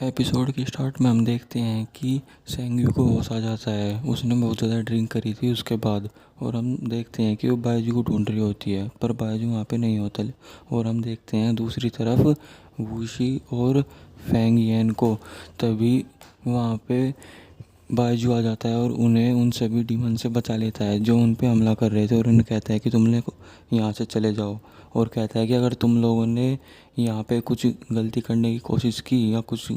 Episode की start में हम देखते हैं कि सेंग्यू को होश आ जाता है। उसने बहुत ज़्यादा ड्रिंक करी थी उसके बाद। और हम देखते हैं कि वो बायजू को ढूंढ रही होती है, पर बायजू वहाँ पे नहीं होता। और हम देखते हैं दूसरी तरफ वूशी और फैंग यन को। तभी वहाँ पे बायजू आ जाता है और उन्हें उन सभी डीमन से बचा लेता है जो उन पे हमला कर रहे थे। और उन्हें कहता है कि तुमने यहाँ से चले जाओ। और कहता है कि अगर तुम लोगों ने यहाँ पे कुछ गलती करने की कोशिश की या कुछ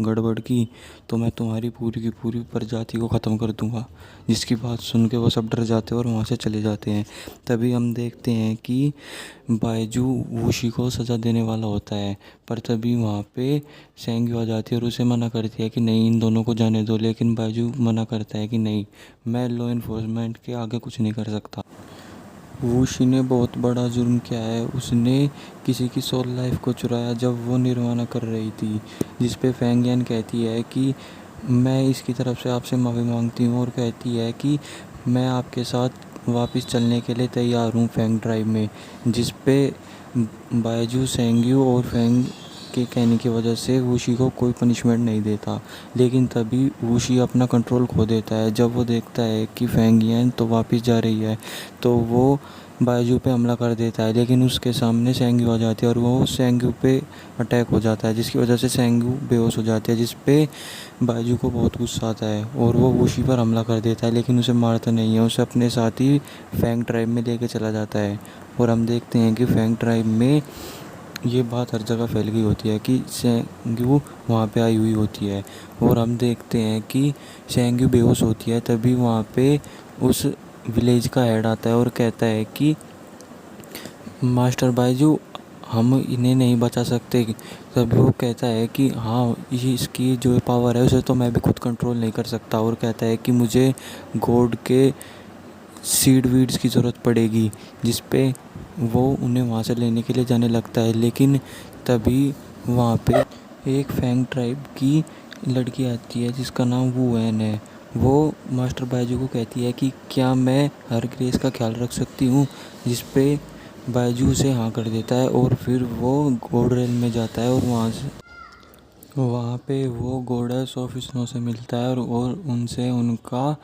गड़बड़ की तो मैं तुम्हारी पूरी की पूरी प्रजाति को ख़त्म कर दूँगा। जिसकी बात सुन के वो सब डर जाते हैं और वहाँ से चले जाते हैं। तभी हम देखते हैं कि बायजू वूशी को सज़ा देने वाला होता है, पर तभी वहाँ पे सेंग्यू आ जाती है और उसे मना करती है कि नहीं, इन दोनों को जाने दो। लेकिन बायजू मना करता है कि नहीं, मैं लॉ इन्फोर्समेंट के आगे कुछ नहीं कर सकता। वूशी ने बहुत बड़ा जुर्म किया है। उसने किसी की सोल लाइफ को चुराया जब वो निर्वाणा कर रही थी। जिस पे फैंगियन कहती है कि मैं इसकी तरफ से आपसे माफ़ी मांगती हूँ। और कहती है कि मैं आपके साथ वापस चलने के लिए तैयार हूँ फैंग ड्राइव में। जिस पे बायजू सेंग्यू और फैंग के कहने की वजह से वूशी को कोई पनिशमेंट नहीं देता। लेकिन तभी वूशी अपना कंट्रोल खो देता है जब वो देखता है कि फैंगियन तो वापस जा रही है। तो वो बायजू पे हमला कर देता है, लेकिन उसके सामने सेंग्यू आ जाती है और वो सेंग्यू पे अटैक हो जाता है, जिसकी वजह से सेंग्यू बेहोश हो जाती है। जिस पे बायजू को बहुत गुस्सा आता है और वो वूशी पर हमला कर देता है, लेकिन उसे मारता नहीं है। उसे अपने साथ ही फैंग ट्राइब में लेके चला जाता है। और हम देखते हैं कि फैंग ट्राइब में ये बात हर जगह फैल गई होती है कि सेंग्यू वहाँ पे आई हुई होती है। और हम देखते हैं कि सेंग्यू बेहोश होती है। तभी वहाँ पे उस विलेज का हेड आता है और कहता है कि मास्टर बायजू, हम इन्हें नहीं बचा सकते। तभी वो कहता है कि हाँ, ये इसकी जो पावर है उसे तो मैं भी खुद कंट्रोल नहीं कर सकता। और कहता है कि मुझे गॉड के सीड वीड्स की ज़रूरत पड़ेगी। जिस पे वो उन्हें वहाँ से लेने के लिए जाने लगता है। लेकिन तभी वहाँ पे एक फैंग ट्राइब की लड़की आती है जिसका नाम वू एन है। वो मास्टर बायजू को कहती है कि क्या मैं हर ग्रेस का ख्याल रख सकती हूँ। जिस पे बायजू से हाँ कर देता है और फिर वो गॉड रेल में जाता है। और वहाँ पे वो गॉडेस ऑफ स्नो से मिलता है और उनसे उनका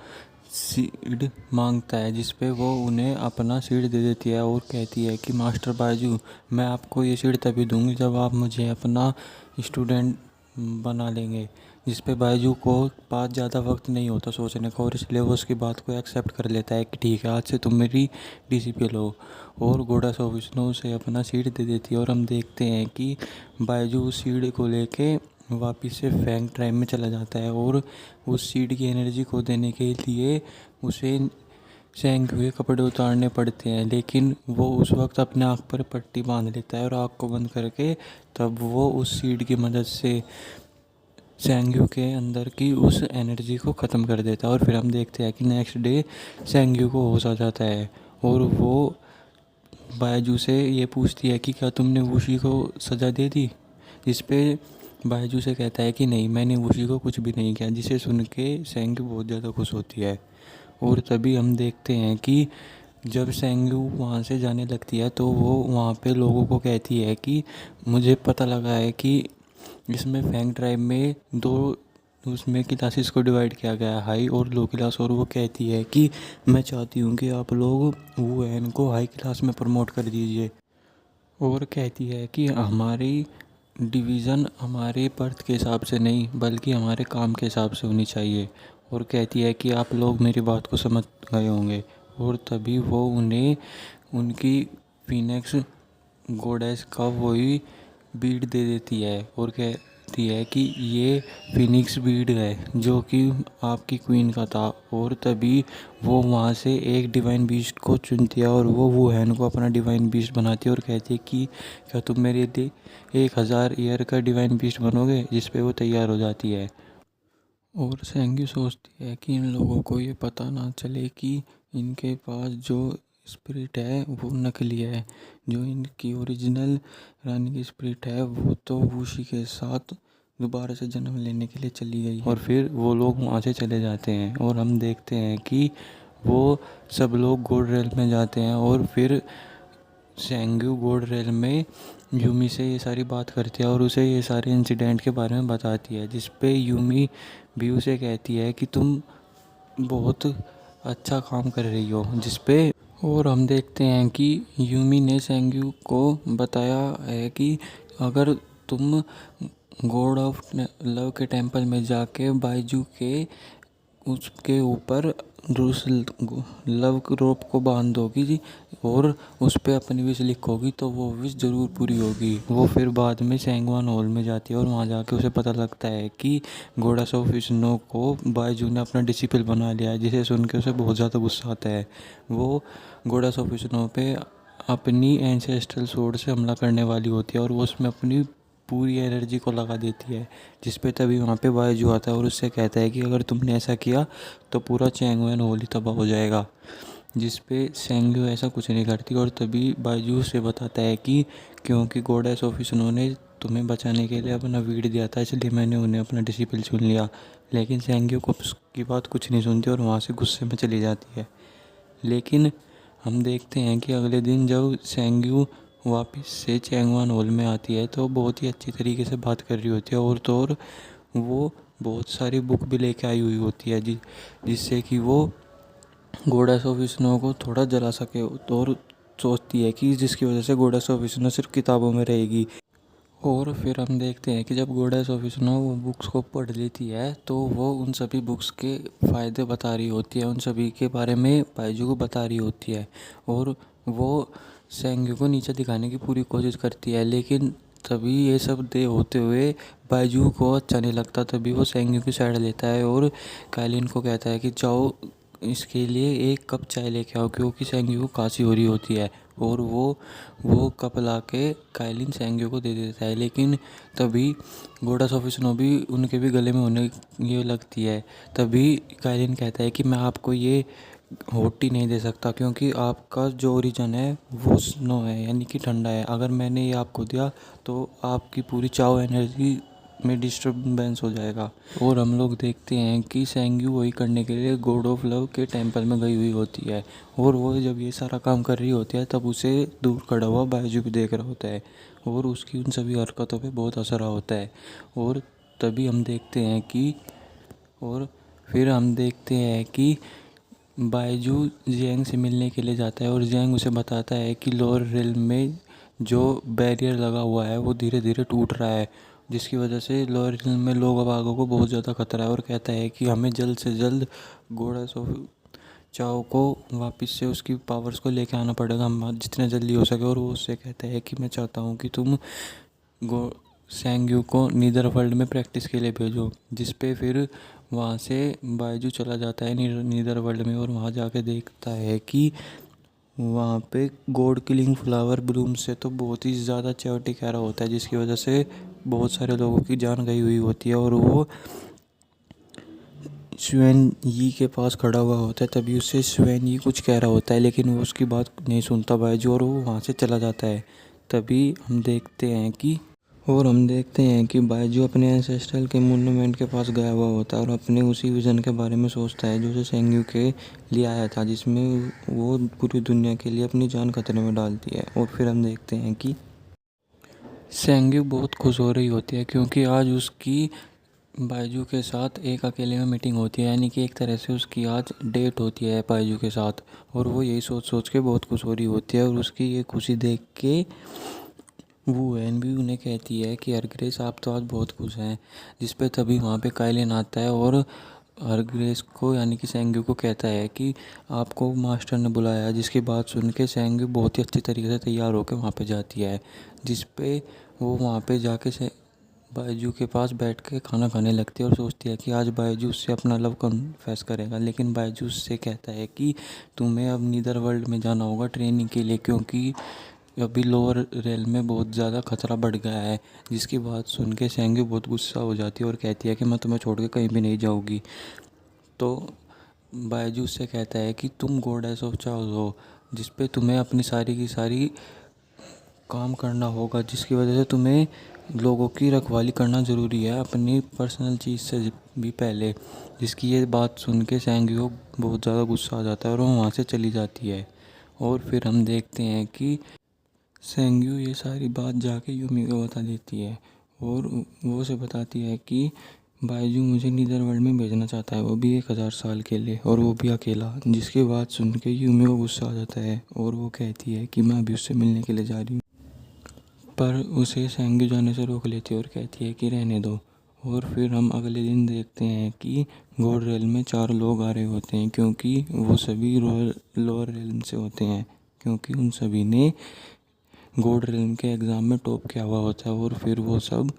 सीड मांगता है। जिस पे वो उन्हें अपना सीड दे देती है और कहती है कि मास्टर बायजू, मैं आपको ये सीड तभी दूंगी जब आप मुझे अपना स्टूडेंट बना लेंगे। जिस पे बायजू को पास ज़्यादा वक्त नहीं होता सोचने का, और इसलिए वो उसकी बात को एक्सेप्ट कर लेता है कि ठीक है, आज से तुम मेरी डीसीपी लो। और गॉडेस ऑफ स्नो उसे अपना सीड दे देती है। और हम देखते हैं कि बायजू उस सीड को लेके वापिस से फैंग ट्राइब में चला जाता है। और उस सीड की एनर्जी को देने के लिए उसे सेंग्यू के कपड़े उतारने पड़ते हैं। लेकिन वो उस वक्त अपने आँख पर पट्टी बांध लेता है और आँख को बंद करके तब वो उस सीड की मदद से सेंग्यू के अंदर की उस एनर्जी को ख़त्म कर देता है। और फिर हम देखते हैं कि नेक्स्ट डे सेंग्यू को होश आ जाता है और वो बायजू से ये पूछती है कि क्या तुमने वूशी को सज़ा दे दी। इस पे बायजू से कहता है कि नहीं, मैंने वूशी को कुछ भी नहीं किया। जिसे सुन के सेंग्यू बहुत ज़्यादा खुश होती है। और तभी हम देखते हैं कि जब सेंग्यू वहाँ से जाने लगती है तो वो वहाँ पे लोगों को कहती है कि मुझे पता लगा है कि इसमें फैंग ट्राइब में दो उसमें क्लासेस को डिवाइड किया गया है, हाई और लो क्लास। और वो कहती है कि मैं चाहती हूँ कि आप लोग वो एन को हाई क्लास में प्रमोट कर दीजिए। और कहती है कि हमारी डिवीज़न हमारे बर्थ के हिसाब से नहीं बल्कि हमारे काम के हिसाब से होनी चाहिए। और कहती है कि आप लोग मेरी बात को समझ गए होंगे। और तभी वो उन्हें उनकी फिनिक्स गॉडेस का वही बीड दे देती है और कहती है कि ये फिनिक्स बीड है जो कि आपकी क्वीन का था। और तभी वो वहाँ से एक डिवाइन बीस्ट को चुनती है और वो वुहेन को अपना डिवाइन बीस्ट बनाती है और कहती है कि क्या तुम मेरे लिए 1000 ईयर का डिवाइन बीस्ट बनोगे। जिस पे वो तैयार हो जाती है। और सेंगी सोचती है कि इन लोगों को ये पता ना चले कि इनके पास जो स्पिरिट है वो नकली है। जो इनकी ओरिजिनल रानी की स्पिरिट है वो तो वूशी के साथ दोबारा से जन्म लेने के लिए चली गई। और फिर वो लोग वहाँ से चले जाते हैं और हम देखते हैं कि वो सब लोग गोल्ड रेल में जाते हैं। और फिर सेंग्यू गोल्ड रेल में यूमी से ये सारी बात करती है और उसे ये सारे इंसिडेंट के बारे में बताती है, जिस पे यूमी भी उसे कहती है कि तुम बहुत अच्छा काम कर रही हो, जिस पे और हम देखते हैं कि यूमी ने सेंग्यू को बताया है कि अगर तुम गॉड ऑफ लव के टेंपल में जाके बाइजू के उसके ऊपर उस लव रोप को बांध दोगी जी और उस पर अपनी विश लिखोगी तो वो विश ज़रूर पूरी होगी। वो फिर बाद में सैंगवान हॉल में जाती है और वहाँ जाके उसे पता लगता है कि गोडास ऑफ स्नो को बाइजू ने अपना डिसिपल बना लिया है, जिसे सुन के उसे बहुत ज़्यादा गुस्सा आता है। वो गोडास ऑफ स्नो पे अपनी एंसेस्ट्रल स्वॉर्ड से हमला करने वाली होती है और वो उसमें अपनी पूरी एनर्जी को लगा देती है, जिस पे तभी वहाँ पे बायजू आता है और उससे कहता है कि अगर तुमने ऐसा किया तो पूरा चैंगवैन होली तबाह हो जाएगा, जिस पे सेंग्यू ऐसा कुछ नहीं करती। और तभी बायजू से बताता है कि क्योंकि गॉडेस ऑफ स्नो ने तुम्हें बचाने के लिए अपना वीड दिया था, इसलिए मैंने उन्हें अपना डिसिपल चुन लिया। लेकिन सेंग्यू को उसकी बात कुछ नहीं सुनती और वहाँ से गुस्से में चली जाती है। लेकिन हम देखते हैं कि अगले दिन जब सेंग्यू वापस से चैंगवान हॉल में आती है तो बहुत ही अच्छी तरीके से बात कर रही होती है और तो और वो बहुत सारी बुक भी लेके आई हुई होती है जिससे कि वो गॉडेस ऑफ स्नो को थोड़ा जला सके। और सोचती है कि जिसकी वजह से गॉडेस ऑफ स्नो सिर्फ किताबों में रहेगी। और फिर हम देखते हैं कि जब गॉडेस ऑफ स्नो वो बुक्स को पढ़ लेती है तो वो उन सभी बुक्स के फ़ायदे बता रही होती है, उन सभी के बारे में बाइजू को बता रही होती है। और वो सेंग्यू को नीचे दिखाने की पूरी कोशिश करती है, लेकिन तभी ये सब दे होते हुए बाइजू को अच्छा नहीं लगता। तभी वो सेंग्यू की साइड लेता है और काइलिन को कहता है कि जाओ इसके लिए एक कप चाय लेके आओ, क्योंकि सेंग्यू को खांसी हो रही होती है। और वो कप ला के काइलिन सेंग्यू को दे देता है, लेकिन तभी गोडास ऑफ स्नो भी उनके भी गले में होने ये लगती है। तभी काइलिन कहता है कि मैं आपको ये हॉट टी नहीं दे सकता, क्योंकि आपका जो ओरिजिन है वो स्नो है, यानी कि ठंडा है। अगर मैंने ये आपको दिया तो आपकी पूरी चाव एनर्जी में डिस्टर्बेंस हो जाएगा। और हम लोग देखते हैं कि सेंग्यू वही करने के लिए गॉड ऑफ लव के टेंपल में गई हुई होती है और वो जब ये सारा काम कर रही होती है तब उसे दूर खड़ा हुआ बायजू भी देख रहा होता है और उसकी उन सभी हरकतों पे बहुत असर होता है। और तभी हम देखते हैं कि और फिर हम देखते हैं कि बायजू जियांग से मिलने के लिए जाता है और जियांग उसे बताता है कि लोअर रेल में जो बैरियर लगा हुआ है वो धीरे धीरे टूट रहा है, जिसकी वजह से लोअर रेल में लोग बागों को बहुत ज़्यादा खतरा है। और कहता है कि हमें जल्द से जल्द गोडास ऑफ चाओ को वापस से उसकी पावर्स को लेके आना पड़ेगा, हम जितने जल्दी हो सके। और वो उससे कहता है कि मैं चाहता हूँ कि तुम गो सेंग्यू को नीदर वर्ल्ड में प्रैक्टिस के लिए भेजो, जिस पे फिर वहाँ से बायजू चला जाता है नीदर वर्ल्ड में और वहाँ जाके देखता है कि वहाँ पे गॉड किलिंग फ्लावर ब्लूम से तो बहुत ही ज़्यादा चैओटिक एरा होता है, जिसकी वजह से बहुत सारे लोगों की जान गई हुई होती है। और वो स्वेन यी के पास खड़ा हुआ होता है, तभी उससे स्वेन यी कुछ कह रहा होता है, लेकिन वो उसकी बात नहीं सुनता बायजू और वो वहाँ से चला जाता है। तभी हम देखते हैं कि बायजू अपने एंसेस्ट्रल के मोन्यूमेंट के पास गया हुआ होता है और अपने उसी विज़न के बारे में सोचता है जो उसे सेंग्यू के लिए आया था, जिसमें वो पूरी दुनिया के लिए अपनी जान खतरे में डालती है। और फिर हम देखते हैं कि सेंग्यू बहुत खुश हो रही होती है, क्योंकि आज उसकी बायजू के साथ एक अकेले में मीटिंग होती है, यानी कि एक तरह से उसकी आज डेट होती है बायजू के साथ। और वो यही सोच सोच के बहुत खुश हो रही होती है और उसकी ये खुशी देख के वो एन भी उन्हें कहती है कि हरग्रेस आप तो आज बहुत खुश हैं, जिस पे तभी वहाँ पे काइलिन आता है और हरग्रेस को यानी कि सेंग्यू को कहता है कि आपको मास्टर ने बुलाया, जिसकी बात सुन के सेंग्यू बहुत ही अच्छी तरीके से तैयार होकर वहाँ पे जाती है, जिस पे वो वहाँ पे जाके से बायजू के पास बैठ के खाना खाने लगती है और सोचती है कि आज बायजू उससे अपना लव कन्फेस करेगा। लेकिन बायजू उससे कहता है कि तुम्हें अब नीदर वर्ल्ड में जाना होगा ट्रेनिंग के लिए, क्योंकि अभी लोअर रेल में बहुत ज़्यादा खतरा बढ़ गया है। जिसकी बात सुन के सेंग्यू बहुत गुस्सा हो जाती है और कहती है कि मैं तुम्हें छोड़ के कहीं भी नहीं जाऊँगी। तो बायजू उससे कहता है कि तुम गॉडेस ऑफ चाओ हो, जिस पे तुम्हें अपनी सारी की सारी काम करना होगा, जिसकी वजह से तुम्हें लोगों की रखवाली करना ज़रूरी है अपनी पर्सनल चीज़ से भी पहले। जिसकी ये बात सुन के सेंग्यू को बहुत ज़्यादा गुस्सा आ जाता है और वो वहाँ से चली जाती है। और फिर हम देखते हैं कि सेंग्यू ये सारी बात जाके यूमी को बता देती है और वो उसे बताती है कि बायजू मुझे नीदरवर्ल्ड में भेजना चाहता है, वो भी 1000 साल के लिए, और वो भी अकेला। जिसकी बात सुन के यूमी को गुस्सा आ जाता है और वो कहती है कि मैं अभी उससे मिलने के लिए जा रही हूँ, पर उसे सेंग्यू जाने से रोक लेती है और कहती है कि रहने दो। और फिर हम अगले दिन देखते हैं कि गोल्ड रेल में 4 लोग आ रहे होते हैं, क्योंकि वो सभी लोअर रेल से होते हैं, क्योंकि उन सभी ने गोल्ड रेल के एग्ज़ाम में टॉप किया हुआ होता है। और फिर वो सब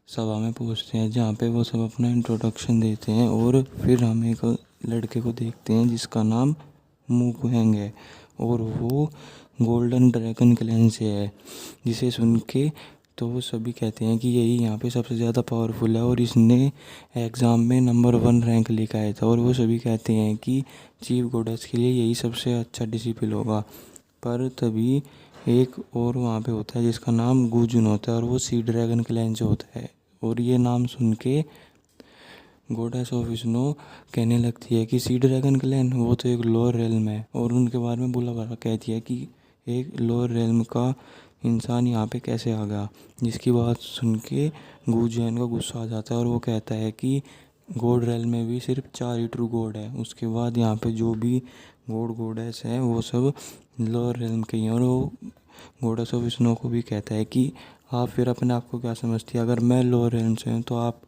सभा में पहुंचते हैं जहाँ पे वो सब अपना इंट्रोडक्शन देते हैं। और फिर हम एक लड़के को देखते हैं जिसका नाम मुकुहेंग है और वो गोल्डन ड्रैगन क्लैन से है, जिसे सुन के तो वो सभी कहते हैं कि यही यहाँ पे सबसे ज़्यादा पावरफुल है और इसने एग्ज़ाम में नंबर 1 रैंक लेकर आया था। और वो सभी कहते हैं कि चीफ गोडेस के लिए यही सबसे अच्छा डिसिपल होगा। पर तभी एक और वहाँ पे होता है जिसका नाम गुजुन होता है और वो सी ड्रैगन क्लैन से होता है। और ये नाम सुन के गोडेस ऑफ स्नो कहने लगती है कि सी ड्रैगन क्लैन वो तो एक लोअर रेल्म है, और उनके बारे में बुला भला कहती है कि एक लोअर रेल्म का इंसान यहाँ पे कैसे आ गया। जिसकी बात सुन के गुजैन का गुस्सा आ जाता है और वो कहता है कि गोड रेल में भी सिर्फ 4 ही ट्रू गॉड है, उसके बाद यहाँ पे जो भी गॉड गॉडेस है वो सब लोअर रेल्म के ही हैं। और वो गोडेस ऑफ स्नो को भी कहता है कि आप फिर अपने आप को क्या समझती है, अगर मैं लोअर रेल्म से हूँ तो आप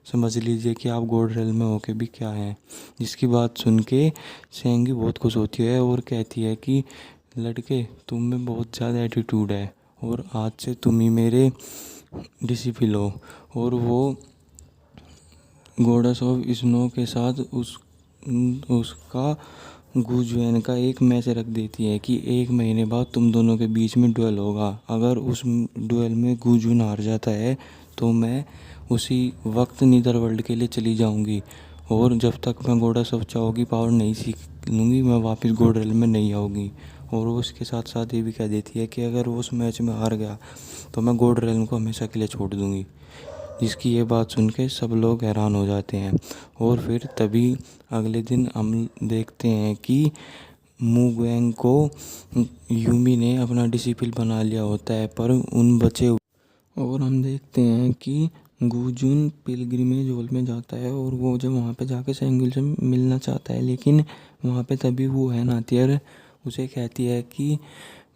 समझ लीजिए कि आप गोल्ड रेल में होके भी क्या हैं। जिसकी बात सुन के सेंगी बहुत खुश होती है और कहती है कि लड़के, तुम में बहुत ज़्यादा एटीट्यूड है और आज से तुम ही मेरे डिसिपल हो। और वो गॉडेस ऑफ स्नो के साथ उसका गुजुएन का एक मैच रख देती है कि 1 महीने बाद तुम दोनों के बीच में डुएल होगा। अगर उस डुएल में गुजुन हार जाता है तो मैं उसी वक्त नीदरवर्ल्ड के लिए चली जाऊंगी, और जब तक मैं गॉडेस ऑफ चाओ की पावर नहीं सीख लूँगी मैं वापस गोल्ड रेल में नहीं आऊँगी। और वो उसके साथ साथ ये भी कह देती है कि अगर वो उस मैच में हार गया तो मैं गोल्ड रेल को हमेशा के लिए छोड़ दूँगी। जिसकी ये बात सुन के सब लोग हैरान हो जाते हैं। और फिर तभी अगले दिन हम देखते हैं कि मुगैंग को यूमी ने अपना डिसिपल बना लिया होता है, पर उन बचे और हम देखते हैं कि गुजुन पिलग्रिमेज हॉल में जाता है और वो जब वहाँ पे जाके सेंगिल से मिलना चाहता है, लेकिन वहाँ पे तभी वो है आती है और उसे कहती है कि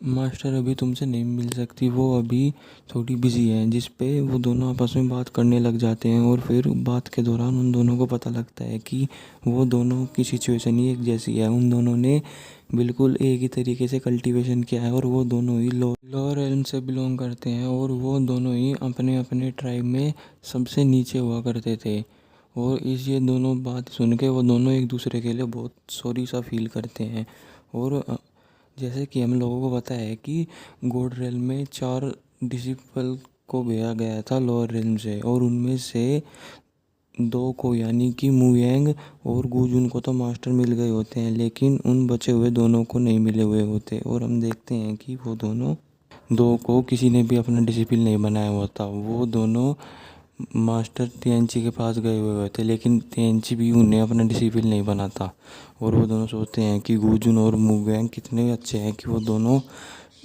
मास्टर अभी तुमसे नहीं मिल सकती, वो अभी थोड़ी बिजी है। जिस पे वो दोनों आपस में बात करने लग जाते हैं और फिर बात के दौरान उन दोनों को पता लगता है कि वो दोनों की सिचुएशन ही एक जैसी है। उन दोनों ने बिल्कुल एक ही तरीके से कल्टीवेशन किया है और वो दोनों ही लोअर एल्म से बिलोंग करते हैं और वो दोनों ही अपने अपने ट्राइब में सबसे नीचे हुआ करते थे। और इस ये दोनों बात सुन के वो दोनों एक दूसरे के लिए बहुत सॉरी सा फील करते हैं। और जैसे कि हम लोगों को पता है कि गोल्ड रेल में 4 डिसिपल को भेजा गया था लोअर रेल से, और उनमें से 2 को यानी कि मुयांग और गुजुन को तो मास्टर मिल गए होते हैं, लेकिन उन बचे हुए दोनों को नहीं मिले हुए होते। और हम देखते हैं कि वो दोनों 2 को किसी ने भी अपना डिसिपल नहीं बनाया हुआ था। वो दोनों मास्टर टिएनची के पास गए हुए होते, लेकिन टिएनची भी उन्हें अपना डिसिपल नहीं बनाता। और वो दोनों सोचते हैं कि गुजुन और मुगैंग कितने अच्छे हैं कि वो दोनों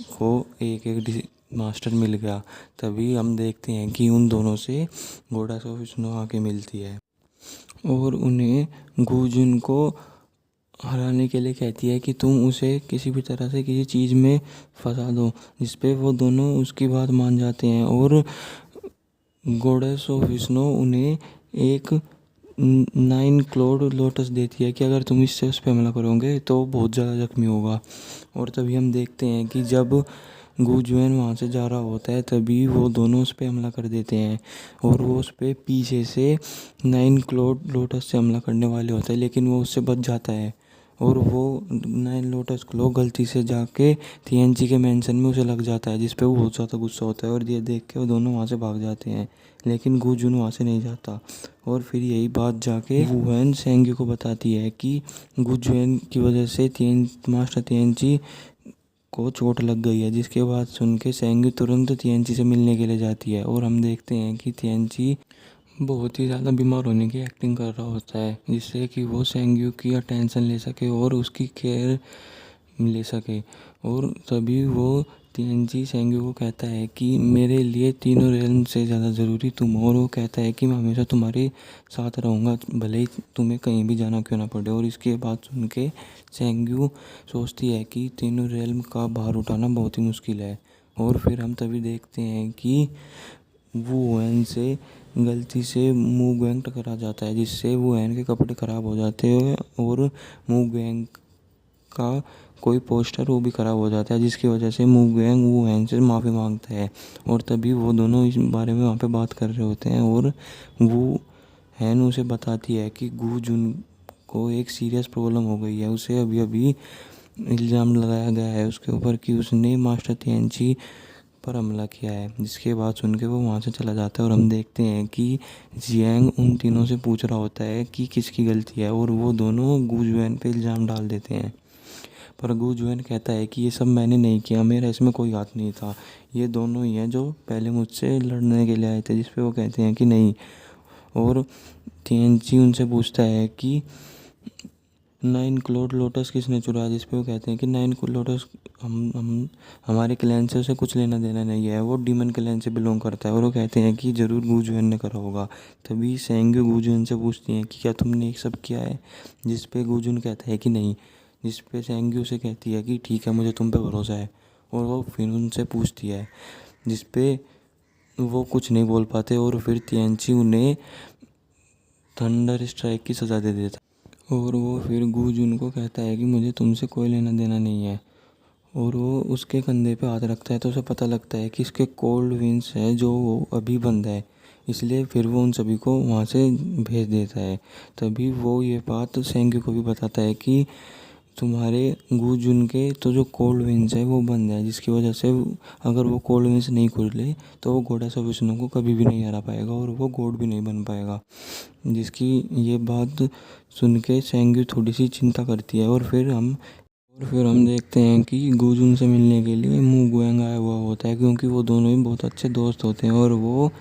को एक एक मास्टर मिल गया। तभी हम देखते हैं कि उन दोनों से गोडेस ऑफ स्नो आके मिलती है और उन्हें गुजुन को हराने के लिए कहती है कि तुम उसे किसी भी तरह से किसी चीज़ में फंसा दो, जिस पे वो दोनों उसकी बात मान जाते हैं। और गॉडेस ऑफ स्नो उन्हें एक 9 क्लोड लोटस देती है कि अगर तुम इससे उस पर हमला करोगे तो बहुत ज़्यादा जख्मी होगा। और तभी हम देखते हैं कि जब गुजुएन वहाँ से जा रहा होता है तभी वो दोनों उस पर हमला कर देते हैं और वो उस पर पीछे से 9 क्लोड लोटस से हमला करने वाले होते हैं, लेकिन वो उससे बच जाता है। और वो 9 लोटस क्लो गलती से जाके टीएनजी के मेंशन में उसे लग जाता है, जिस पे वो बहुत ज़्यादा गुस्सा होता है और ये देख के वो दोनों वहाँ से भाग जाते हैं, लेकिन गुजुन वहाँ से नहीं जाता। और फिर यही बात जाके वुहेन सेंग्यू को बताती है कि गुजुएन की वजह से मास्टर टीएनजी को चोट लग गई है। जिसके बाद सुन के सेंग्यू तुरंत टीएनजी से मिलने के लिए जाती है और हम देखते हैं कि टीएनजी बहुत ही ज़्यादा बीमार होने की एक्टिंग कर रहा होता है, जिससे कि वो सेंग्यू की अटेंशन ले सके और उसकी केयर ले सके। और तभी वो टीएनजी सेंग्यू को कहता है कि मेरे लिए तीनों रेल्म से ज़्यादा ज़रूरी तुम हो, और वो कहता है कि मैं हमेशा तुम्हारे साथ रहूँगा भले ही तुम्हें कहीं भी जाना क्यों ना पड़े। और इसकी बात सुन के सेंग्यू सोचती है कि तीनों रेल्म का भार उठाना बहुत ही मुश्किल है। और फिर हम तभी देखते हैं कि वुएन से गलती से मूगैंग टकरा जाता है, जिससे वुएन के कपड़े ख़राब हो जाते हैं और मूगैंग का कोई पोस्टर वो भी ख़राब हो जाता है, जिसकी वजह से मूगैंग वुएन से माफ़ी मांगता है। और तभी वो दोनों इस बारे में वहाँ पे बात कर रहे होते हैं और वुएन उसे बताती है कि गू जुन को एक सीरियस प्रॉब्लम हो गई है। उसे अभी अभी इल्ज़ाम लगाया गया है उसके ऊपर कि उसने मास्टर तिएनची पर हमला किया है, जिसके बाद सुन के वो वहाँ से चला जाता है। और हम देखते हैं कि जियांग उन तीनों से पूछ रहा होता है कि किसकी गलती है, और वो दोनों गू जुएन पे इल्ज़ाम डाल देते हैं। पर गू जुएन कहता है कि ये सब मैंने नहीं किया, मेरा इसमें कोई हाथ नहीं था, ये दोनों ही हैं जो पहले मुझसे लड़ने के लिए आए थे। जिस पे वो कहते हैं कि नहीं। और तिएनची उनसे पूछता है कि 9 क्लोड लोटस किसने चुराया, जिस पे वो कहते हैं कि 9 लोटस हम हमारे क्लैन से उसे कुछ लेना देना नहीं है, वो डीमन क्लैन से बिलोंग करता है। और वो कहते हैं कि ज़रूर गू जुएन ने करा होगा। तभी सेंग्यू गू जुएन से पूछती हैं कि क्या तुमने ये सब किया है, जिस पे गू जुन कहता है कि नहीं। जिस पे सेंग्यू से कहती है कि ठीक है, मुझे तुम पे भरोसा है। और वो फिर उनसे पूछती है, जिस पे वो कुछ नहीं बोल पाते। और फिर तिएनची उन्हें थंडर स्ट्राइक की सज़ा दे देता है। और वो फिर गू जुन को कहता है कि मुझे तुमसे कोई लेना देना नहीं है। और वो उसके कंधे पे हाथ रखता है तो उसे पता लगता है कि इसके कोल्ड विंड्स है जो वो अभी बंद है, इसलिए फिर वो उन सभी को वहाँ से भेज देता है। तभी वो ये बात सेंग्यू को भी बताता है कि तुम्हारे गू जुन के तो जो कोल्ड विंड्स है वो बंद है, जिसकी वजह से अगर वो कोल्ड विंड्स नहीं खुले तो वो घोड़ा विष्णु को कभी भी नहीं हरा पाएगा और वो गॉड भी नहीं बन पाएगा। जिसकी ये बात सुन के सेंग्यू थोड़ी सी चिंता करती है। और फिर हम देखते हैं कि गू जुन से मिलने के लिए मूगैंग आया हुआ होता है, क्योंकि वो दोनों ही बहुत अच्छे दोस्त होते हैं। और वो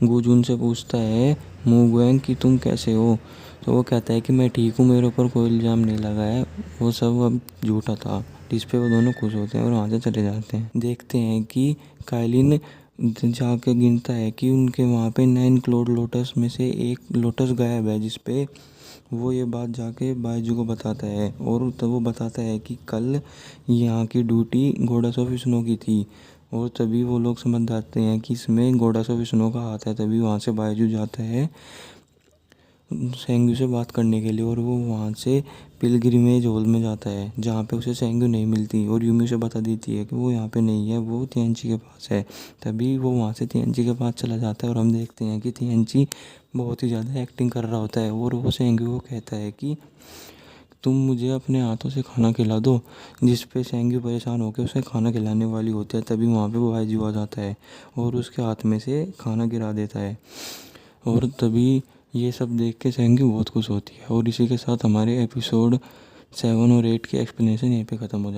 गू जुन से पूछता है मूगैंग कि तुम कैसे हो। तो वो कहता है कि मैं ठीक हूँ, मेरे ऊपर कोई इल्ज़ाम नहीं लगा है, वो सब अब झूठा था। जिस पे वो दोनों खुश होते हैं और वहाँ से चले जाते हैं। देखते हैं कि काइलिन जाके गिनता है कि उनके वहाँ पे 9 क्लोड लोटस में से एक लोटस गायब है, जिस पे वो ये बात जाके बायजू को बताता है। और तब वो बताता है कि कल यहाँ की ड्यूटी गॉडेस ऑफ स्नो की थी। और तभी वो लोग समझ जाते हैं कि इसमें गॉडेस ऑफ स्नो का हाथ है। तभी वहाँ से बायजू जाता है सेंग्यू से बात करने के लिए, और वो वहाँ से पिलग्रिमेज हॉल में जाता है जहाँ पे उसे सेंग्यू नहीं मिलती। और यूमी उसे बता देती है कि वो यहाँ पे नहीं है, वो तिएनची के पास है। तभी वो वहाँ से तिएनची के पास चला जाता है और हम देखते हैं कि तिएनची बहुत ही ज़्यादा एक्टिंग कर रहा होता है। और वो सेंग्यू को कहता है कि तुम मुझे अपने हाथों से खाना खिला दो। जिस पे सेंग्यू परेशान होकर उसे खाना खिलाने वाली होती है। तभी वहाँ पे वो बायजू आ जाता है और उसके हाथ में से खाना गिरा देता है। और तभी ये सब देख के सेंग्यू बहुत खुश होती है। और इसी के साथ हमारे एपिसोड 7 और 8 की एक्सप्लेनेशन यहीं पे ख़त्म हो जाती है।